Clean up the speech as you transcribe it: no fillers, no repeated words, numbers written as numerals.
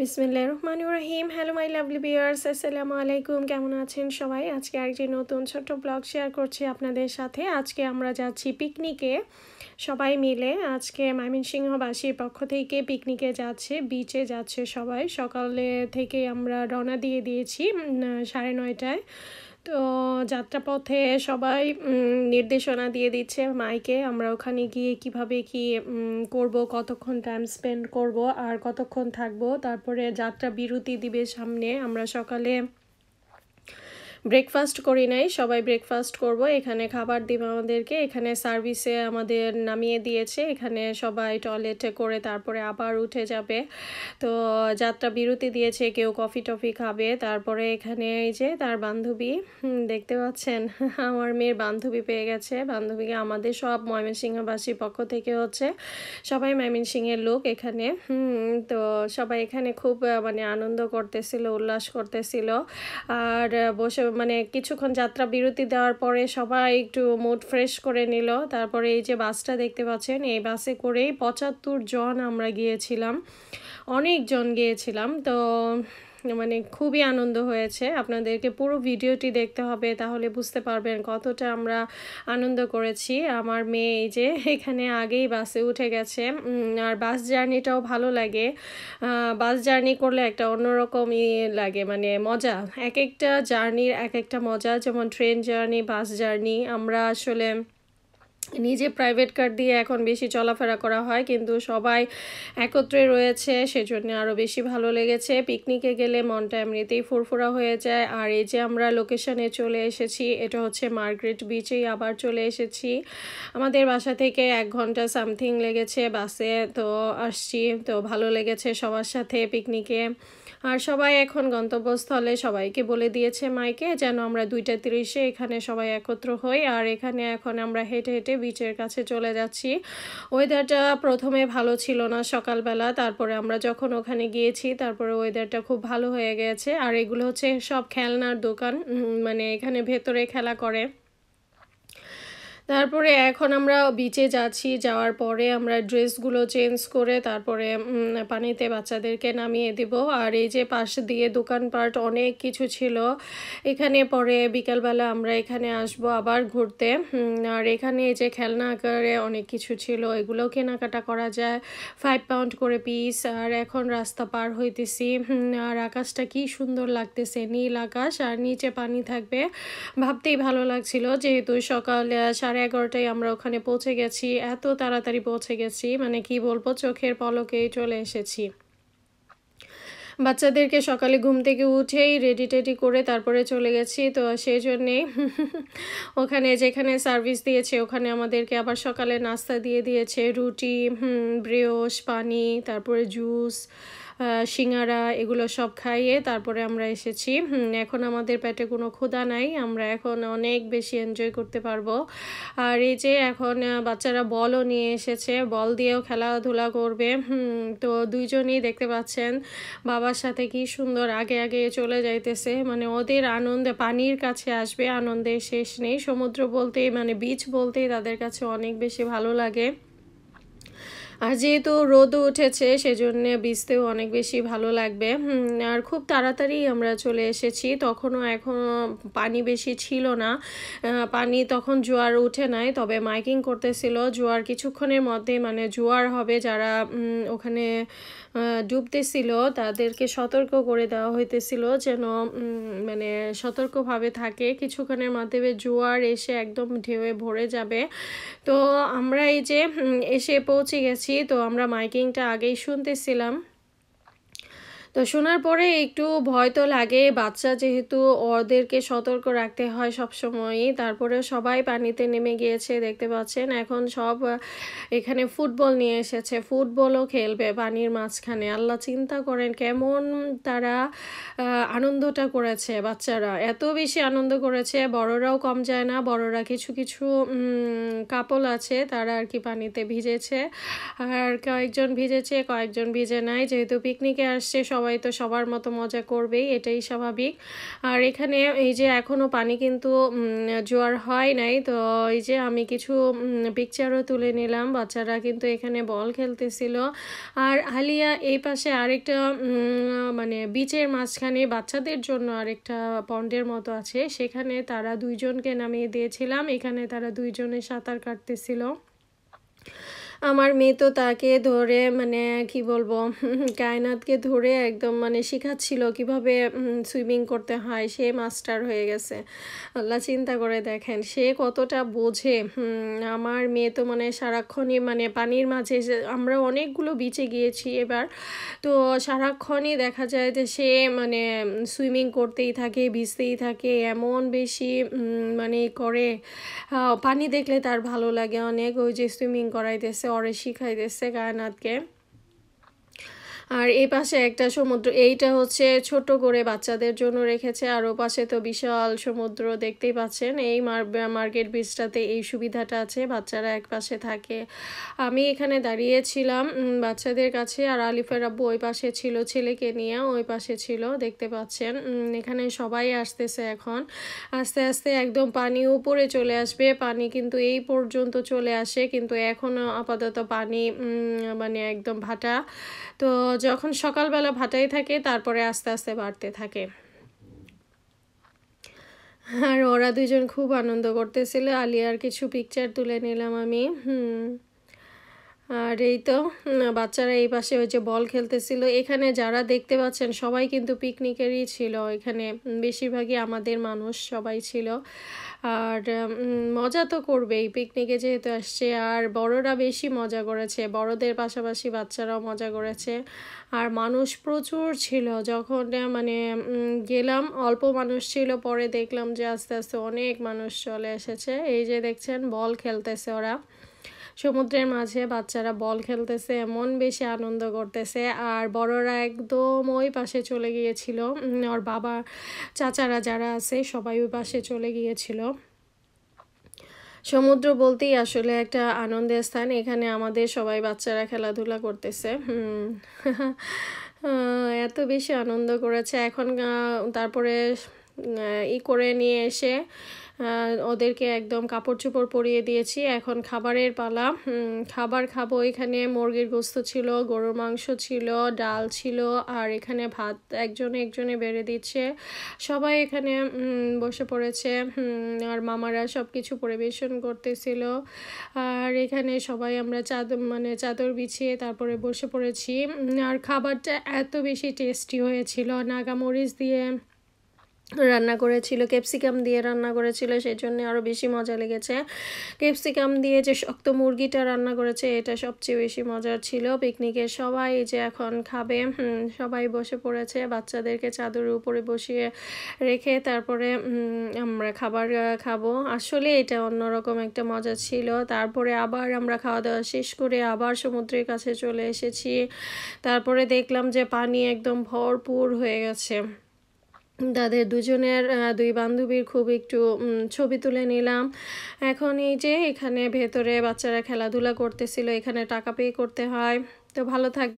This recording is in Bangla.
বিসমিল্লাহির রহমানির রহিম। হ্যালো মাই লাভলি ভিউয়ার্স, আসসালামু আলাইকুম। কেমন আছেন সবাই? আজকে আরেকটি নতুন ছোট্ট ব্লগ শেয়ার করছি আপনাদের সাথে। আজকে আমরা যাচ্ছি পিকনিকে সবাই মিলে। আজকে ময়মনসিংহবাসীর পক্ষ থেকে পিকনিকে যাচ্ছে, বিচে যাচ্ছে সবাই। সকালে থেকে আমরা রওনা দিয়ে দিয়েছি 9:30টায়। তো যাত্রাপথে সবাই নির্দেশনা দিয়ে দিচ্ছে মাইকে, আমরা ওখানে গিয়ে কিভাবে কি করব, কতক্ষণ টাইম স্পেন্ড করব আর কতক্ষণ থাকবো। তারপরে যাত্রা বিরতি দিবে সামনে। আমরা সকালে ব্রেকফাস্ট করি নাই, সবাই ব্রেকফাস্ট করব। এখানে খাবার দিবে আমাদেরকে, এখানে সার্ভিসে আমাদের নামিয়ে দিয়েছে। এখানে সবাই টয়লেটে করে তারপরে আবার উঠে যাবে। তো যাত্রা বিরতি দিয়েছে, কেউ কফি টফি খাবে। তারপরে এখানে এই যে তার বান্ধবী দেখতে পাচ্ছেন, আমার মেয়ের বান্ধবী পেয়ে গেছে। বান্ধবীকে আমাদের সব ময়মনসিংহবাসীর পক্ষ থেকে হচ্ছে সবাই ময়মনসিংহের লোক এখানে। তো সবাই এখানে খুব মানে আনন্দ করতেছিল, উল্লাস করতেছিল। আর বসে মানে কিছুক্ষণ যাত্রা বিরতি দেওয়ার পরে সবাই একটু মুড ফ্রেশ করে নিল। তারপরে এই যে বাসটা দেখতে পাচ্ছেন, এই বাসে করেই 75 জন আমরা গিয়েছিলাম, অনেকজন গিয়েছিলাম। তো মানে খুবই আনন্দ হয়েছে। আপনাদেরকে পুরো ভিডিওটি দেখতে হবে, তাহলে বুঝতে পারবেন কতটা আমরা আনন্দ করেছি। আমার মেয়ে এই যে এখানে আগেই বাসে উঠে গেছে। আর বাস জার্নিটাও ভালো লাগে। বাস জার্নি করলে একটা অন্যরকমই লাগে, মানে মজা। এক একটা জার্নির এক একটা মজা। যেমন ট্রেন জার্নি, বাস জার্নি, আমরা আসলে নিজে প্রাইভেট কার দিয়ে এখন বেশি চলাফেরা করা হয়, কিন্তু সবাই একত্রে রয়েছে, সেজন্য আরও বেশি ভালো লেগেছে। পিকনিকে গেলে মনটা এমনিতেই ফুরফুরা হয়ে যায়। আর এই যে আমরা লোকেশনে চলে এসেছি, এটা হচ্ছে মার্গ্রেট বিচেই আবার চলে এসেছি। আমাদের বাসা থেকে 1 ঘন্টা সামথিং লেগেছে বাসে। তো আসছি, তো ভালো লেগেছে সবার সাথে পিকনিকে। আর সবাই এখন গন্তব্যস্থলে সবাইকে বলে দিয়েছে মাইকে যেন আমরা 2:30 এখানে সবাই একত্র হই। আর এখানে এখন আমরা হেঁটে হেঁটে বিচের কাছে চলে যাচ্ছি। ওয়েদারটা প্রথমে ভালো ছিল না সকালবেলা, তারপরে আমরা যখন ওখানে গিয়েছি তারপরে ওয়েদারটা খুব ভালো হয়ে গেছে। আর এগুলো হচ্ছে সব খেলনার দোকান, মানে এখানে ভেতরে খেলা করে। তারপরে এখন আমরা বিচে যাচ্ছি, যাওয়ার পরে আমরা ড্রেসগুলো চেঞ্জ করে তারপরে পানিতে বাচ্চাদেরকে নামিয়ে দিব। আর এই যে পাশ দিয়ে দোকানপাট অনেক কিছু ছিল এখানে। পরে বিকালবেলা আমরা এখানে আসব আবার ঘুরতে। আর এখানে এই যে খেলনা আকারে অনেক কিছু ছিল, এগুলোও কেনাকাটা করা যায়, 5 পাউন্ড করে পিস। আর এখন রাস্তা পার হইতেছি। আর আকাশটা কি সুন্দর লাগতেছে, নীল আকাশ, আর নিচে পানি থাকবে, ভাবতেই ভালো লাগছিল। যেহেতু সকাল 11:30টায় আমরা ওখানে পৌঁছে গেছি, এত তাড়াতাড়ি পৌঁছে গেছি মানে কি বলবো, চোখের পলকেই চলে এসেছি। বাচ্চাদেরকে সকালে ঘুম থেকে উঠেই রেডি টেডি করে তারপরে চলে গেছি। তো সেই জন্যেই ওখানে যেখানে সার্ভিস দিয়েছে ওখানে আমাদেরকে আবার সকালে নাস্তা দিয়ে দিয়েছে, রুটি, ব্রেওস, পানি, তারপরে জুস, সিঙ্গারা, এগুলো সব খাইয়ে তারপরে আমরা এসেছি। এখন আমাদের পেটে কোনো ক্ষুধা নাই, আমরা এখন অনেক বেশি এনজয় করতে পারবো। আর এই যে এখন বাচ্চারা বলও নিয়ে এসেছে, বল দিয়েও খেলাধুলা করবে। তো দুইজনই দেখতে পাচ্ছেন বাবার সাথে কি সুন্দর আগে আগে চলে যাইতেছে, মানে ওদের আনন্দে পানির কাছে আসবে, আনন্দের শেষ নেই। সমুদ্র বলতেই মানে বিচ বলতেই তাদের কাছে অনেক বেশি ভালো লাগে। আর যেহেতু রোদও উঠেছে সেজন্য ভিজতেও অনেক বেশি ভালো লাগবে। আর খুব তাড়াতাড়ি আমরা চলে এসেছি, তখনও এখনও পানি বেশি ছিল না। পানি তখন জোয়ার উঠে নাই, তবে মাইকিং করতেছিল জোয়ার কিছুক্ষণের মধ্যে মানে জোয়ার হবে। যারা ওখানে ডুবতেছিল তাদেরকে সতর্ক করে দেওয়া হইতেছিল যেন মানে সতর্কভাবে থাকে, কিছুক্ষণের মাধ্যমে জোয়ার এসে একদম ঢেউয়ে ভরে যাবে। তো আমরা এই যে এসে পৌঁছে গেছি, তো আমরা মাইকিংটা আগেই শুনতেছিলাম। তো শোনার পরে একটু ভয় তো লাগে, বাচ্চা যেহেতু ওদেরকে সতর্ক রাখতে হয় সব সময়ই। তারপরে সবাই পানিতে নেমে গিয়েছে, দেখতে পাচ্ছেন। এখন সব এখানে ফুটবল নিয়ে এসেছে, ফুটবলও খেলবে পানির মাঝখানে। আল্লাহ, চিন্তা করেন কেমন তারা আনন্দটা করেছে। বাচ্চারা এত বেশি আনন্দ করেছে, বড়রাও কম যায় না। বড়রা কিছু কিছু কাপল আছে তারা আর কি পানিতে ভিজেছে, আর কয়েকজন ভিজেছে, কয়েকজন ভিজে নাই। যেহেতু পিকনিকে আসছে সবাই সবাই তো সবার মতো মজা করবেই, এটাই স্বাভাবিক। আর এখানে এই যে এখনও পানি কিন্তু জোয়ার হয় নাই, তো এই যে আমি কিছু পিকচারও তুলে নিলাম। বাচ্চারা কিন্তু এখানে বল খেলতেছিল। আর আলিয়া এই পাশে আরেকটা মানে বিচের মাঝখানে বাচ্চাদের জন্য আরেকটা পন্ডের মতো আছে, সেখানে তারা দুইজনকে নামিয়ে দিয়েছিলাম। এখানে তারা দুইজনে সাঁতার কাটতেছিল। আমার মেয়ে তো তাকে ধরে মানে কি বলবো, কায়নাতকে ধরে একদম মানে শেখাচ্ছিল কিভাবে সুইমিং করতে হয়। সে মাস্টার হয়ে গেছে। আল্লাহ, চিন্তা করে দেখেন সে কতটা বোঝে। আমার মেয়ে তো মানে সারাক্ষণই মানে পানির মাঝে, আমরা অনেকগুলো বিচে গিয়েছি এবার, তো সারাক্ষণই দেখা যায় যে সে মানে সুইমিং করতেই থাকে, ভিজতেই থাকে, এমন বেশি মানে করে। পানি দেখলে তার ভালো লাগে অনেক। ওই যে সুইমিং করাইতেছে, ওরে শিখাইতেছে কায়নাতকে। আর এই পাশে একটা সমুদ্র, এইটা হচ্ছে ছোট করে বাচ্চাদের জন্য রেখেছে। আর ও পাশে তো বিশাল সমুদ্র, দেখতেই পাচ্ছেন। এই মার্কেট বিচটাতে এই সুবিধাটা আছে, বাচ্চারা এক পাশে থাকে। আমি এখানে দাঁড়িয়েছিলাম বাচ্চাদের কাছে, আর আলিফের আব্বু ওই পাশে ছিল, ছেলেকে নিয়ে ওই পাশে ছিল, দেখতে পাচ্ছেন। এখানে সবাই আসতেছে এখন, আস্তে আস্তে একদম পানি উপরে চলে আসবে। পানি কিন্তু এই পর্যন্ত চলে আসে, কিন্তু এখনও আপাতত পানি মানে একদম ভাটা। তো যখন সকালবেলা ভাটাই থাকে, তারপরে আস্তে আস্তে বাড়তে থাকে। আর ওরা দুজন খুব আনন্দ করতেছিল। আলিয়ার কিছু পিকচার তুলে নিলাম আমি। আর এই তো বাচ্চারা এই পাশে ওই যে বল খেলতেছিল। এখানে যারা দেখতে পাচ্ছেন সবাই কিন্তু পিকনিকেরই ছিল, এখানে বেশিরভাগই আমাদের মানুষ সবাই ছিল। আর মজা তো করবেই, পিকনিকে যেহেতু আসছে। আর বড়রা বেশি মজা করেছে, বড়দের পাশাপাশি বাচ্চারাও মজা করেছে। আর মানুষ প্রচুর ছিল। যখন মানে গেলাম অল্প মানুষ ছিল, পরে দেখলাম যে আস্তে আস্তে অনেক মানুষ চলে এসেছে। এই যে দেখছেন বল খেলতেছে ওরা সমুদ্রের মাঝে, বাচ্চারা বল খেলতেছে, এমন বেশি আনন্দ করতেছে। আর বড়রা একদম ওই পাশে চলে গিয়েছিল, ওর বাবা চাচারা যারা আছে সবাই ওই পাশে চলে গিয়েছিল। সমুদ্র বলতেই আসলে একটা আনন্দের স্থান। এখানে আমাদের সবাই বাচ্চারা খেলাধুলা করতেছে। এত বেশি আনন্দ করেছে। এখন তারপরে করে নিয়ে এসে ওদেরকে একদম কাপড় চোপড় পরিয়ে দিয়েছি। এখন খাবারের পালা, খাবার খাবো। এখানে মুরগির গোস্ত ছিল, গরুর মাংস ছিল, ডাল ছিল, আর এখানে ভাত একজনে একজনে বেড়ে দিচ্ছে। সবাই এখানে বসে পড়েছে, আর মামারা সব কিছু পরিবেশন করতেছিল। আর এখানে সবাই আমরা চাদর বিছিয়ে তারপরে বসে পড়েছি। আর খাবারটা এত বেশি টেস্টি হয়েছিল, নাগামরিচ দিয়ে রান্না করেছিল, ক্যাপসিকাম দিয়ে রান্না করেছিল, সেই জন্য আরও বেশি মজা লেগেছে। ক্যাপসিকাম দিয়ে যে শক্ত মুরগিটা রান্না করেছে, এটা সবচেয়ে বেশি মজার ছিল। পিকনিকে সবাই যে এখন খাবে, সবাই বসে পড়েছে, বাচ্চাদেরকে চাদরের উপরে বসিয়ে রেখে তারপরে আমরা খাবার খাবো। আসলে এটা অন্যরকম একটা মজা ছিল। তারপরে আবার আমরা খাওয়া দাওয়া শেষ করে আবার সমুদ্রের কাছে চলে এসেছি। তারপরে দেখলাম যে পানি একদম ভরপুর হয়ে গেছে। তাদের দুজনের দুই বান্ধবীর খুব একটু ছবি তুলে নিলাম। এখন এই যে এখানে ভেতরে বাচ্চারা খেলাধুলা করতেছিল, এখানে টাকা পে করতে হয়। তো ভালো থাক।